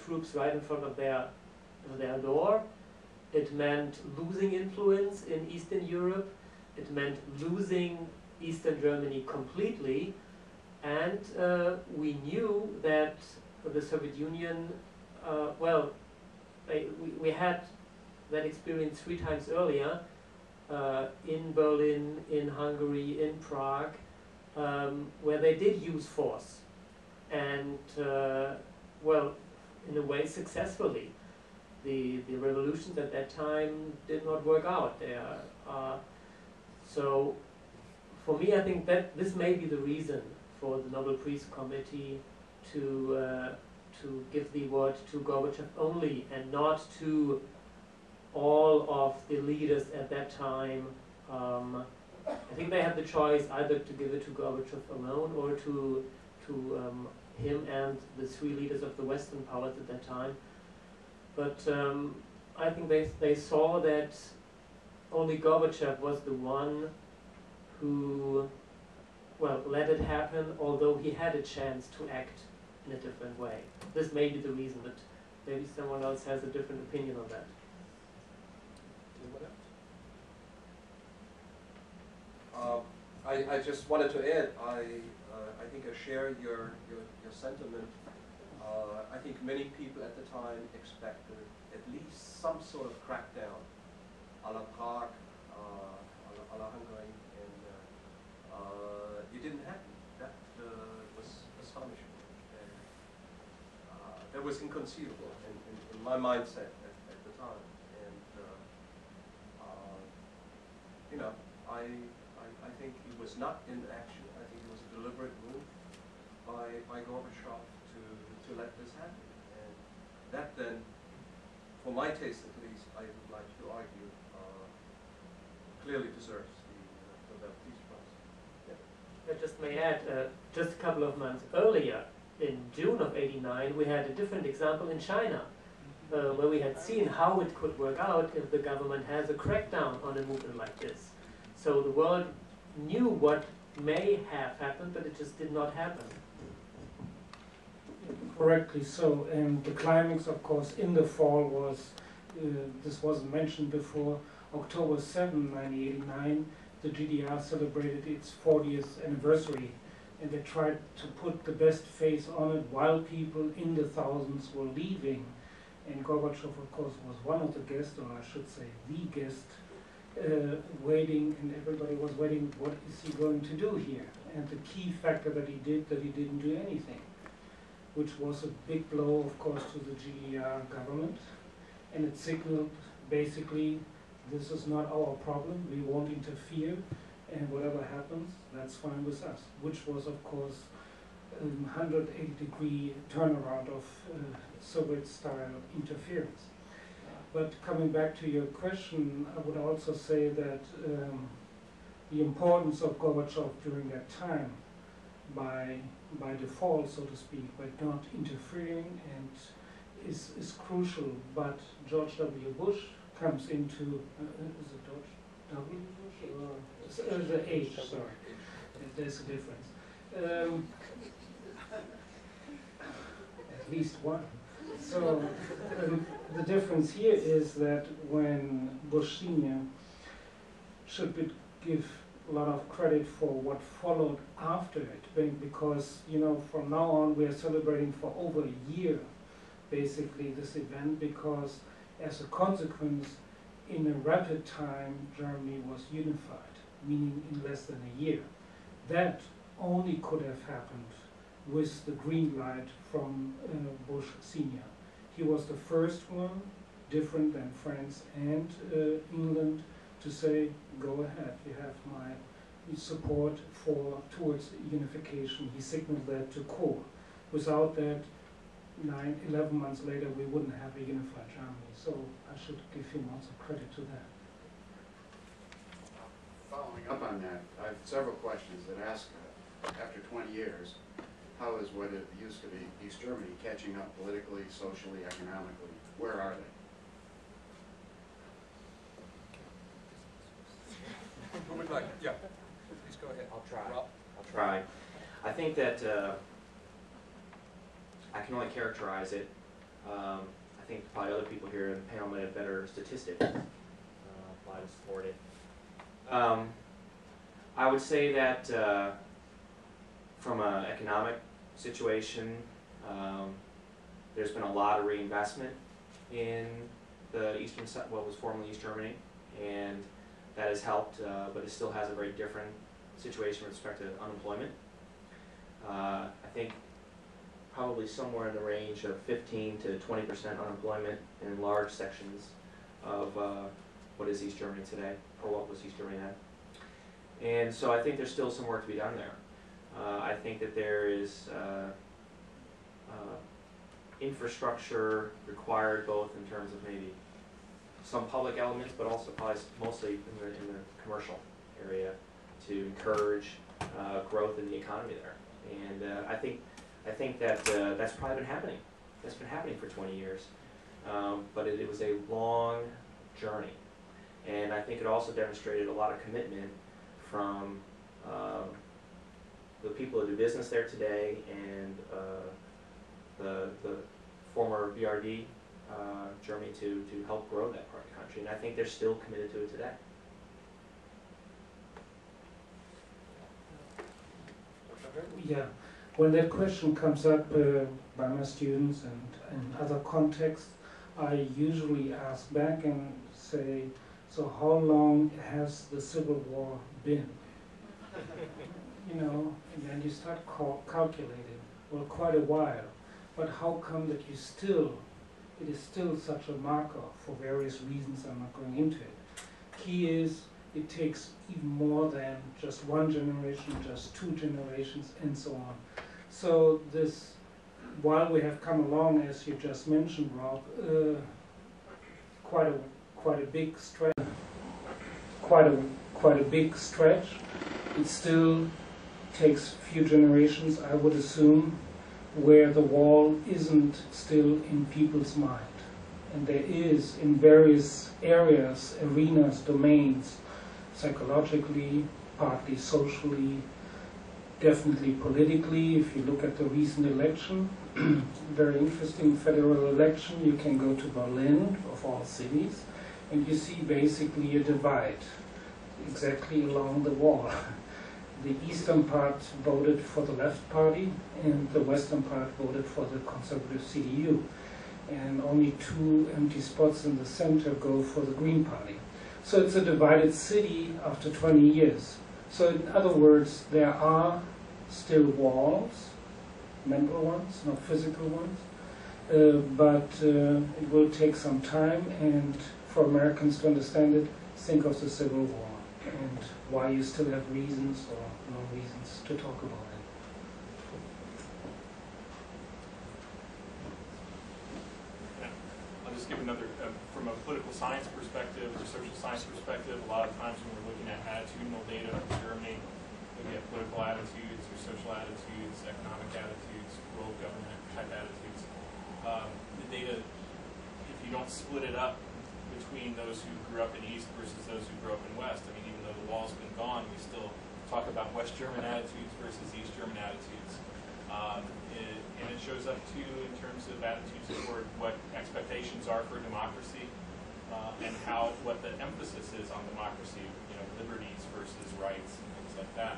troops right in front of their door. It meant losing influence in Eastern Europe. It meant losing Eastern Germany completely. And we knew that the Soviet Union, we had that experience 3 times earlier, in Berlin, in Hungary, in Prague, where they did use force. And, in a way successfully. The revolutions at that time did not work out there. So for me, I think that this may be the reason for the Nobel Peace Committee to give the award to Gorbachev only and not to all of the leaders at that time. I think they had the choice either to give it to Gorbachev alone or to him and the 3 leaders of the Western powers at that time. But I think they saw that only Gorbachev was the one who, let it happen, although he had a chance to act in a different way. This may be the reason, but maybe someone else has a different opinion on that. I just wanted to add, I think I share your sentiment. I think many people at the time expected at least some sort of crackdown, a la Prague, a la Hungary, and it didn't happen. That was astonishing. And, that was inconceivable in my mindset at the time. And I think it was not inaction. I think it was a deliberate move by Gorbachev to let this happen. And that then, for my taste at least, I would like to argue, clearly deserves the Nobel Peace Prize. Yeah. I just may add, just a couple of months earlier, in June of '89, we had a different example in China, where we had seen how it could work out if the government has a crackdown on a movement like this. So the world knew what may have happened, but it just did not happen. Correctly so, and the climax, of course, in the fall was, this wasn't mentioned before, October 7, 1989, the GDR celebrated its 40th anniversary, and they tried to put the best face on it while people in the thousands were leaving. And Gorbachev, of course, was one of the guests, or I should say the guest, waiting, and everybody was waiting, what is he going to do here? And the key factor that he didn't do anything, which was a big blow, of course, to the GDR government. And it signaled, basically, this is not our problem, we won't interfere, and whatever happens, that's fine with us. Which was, of course, a 180-degree turnaround of Soviet-style interference. But coming back to your question, I would also say that the importance of Gorbachev during that time, by default, so to speak, by not interfering, and is crucial. But George W. Bush comes into, is it George W. Bush? Or the H, sorry. There's a difference. At least one. So the difference here is that when Bush Sr. should give a lot of credit for what followed after it, because from now on we are celebrating for over a year basically this event, because as a consequence in a rapid time Germany was unified, meaning in less than a year. That only could have happened with the green light from Bush Sr. He was the first one, different than France and England, to say, go ahead, you have my support towards unification. He signaled that to Kohl. Without that, 11 months later, we wouldn't have a unified Germany. So I should give him also credit to that. Following up on that, I have several questions that ask, after 20 years, how is what it used to be East Germany catching up politically, socially, economically? Where are they? Who would like? Yeah, please go ahead. I'll try. Rob? I'll try. I think that I can only characterize it I think probably other people here in the panel might have better statistics apply to support it. I would say that from an economic situation, there's been a lot of reinvestment in the what was formerly East Germany, and that has helped, but it still has a very different situation with respect to unemployment. I think probably somewhere in the range of 15 to 20% unemployment in large sections of what is East Germany today, or what was East Germany then. And so I think there's still some work to be done there. I think that there is infrastructure required, both in terms of maybe some public elements, but also probably mostly in the commercial area, to encourage growth in the economy there. And I think that that's probably been happening. That's been happening for 20 years, but it was a long journey, and I think it also demonstrated a lot of commitment from the people that do business there today, and the former BRD Germany to help grow that part of the country, and I think they're still committed to it today. Yeah, when that question comes up by my students and in other contexts, I usually ask back and say, so how long has the Civil War been? You know, and then you start calculating, well, quite a while. But how come that it is still such a marker for various reasons I'm not going into it. Key is, it takes even more than just one generation, just 2 generations, and so on. So this, while we have come along, as you just mentioned, Rob, quite a big stretch, quite a big stretch. It still takes a few generations, I would assume, where the wall isn't still in people's mind. And there is, in various areas, arenas, domains, psychologically, partly socially, definitely politically. If you look at the recent election, very interesting federal election, you can go to Berlin, of all cities, and you see basically a divide, exactly along the wall. The eastern part voted for the left party, and the western part voted for the conservative CDU. And only 2 empty spots in the center go for the Green Party. So it's a divided city after 20 years. So in other words, there are still walls, mental ones, not physical ones, but it will take some time, and for Americans to understand it, think of the Civil War and why you still have reasons or no reasons to talk about it. I'll just give another, from a political science perspective or social science perspective, a lot of times when we're looking at attitudinal data from Germany, looking at political attitudes or social attitudes, economic attitudes, world government type attitudes, the data, if you don't split it up between those who grew up in East versus those who grew up in West, I mean, even though the wall's been gone, we still talk about West German attitudes versus East German attitudes. And it shows up too in terms of attitudes toward what expectations are for democracy, and what the emphasis is on democracy, you know, liberties versus rights and things like that.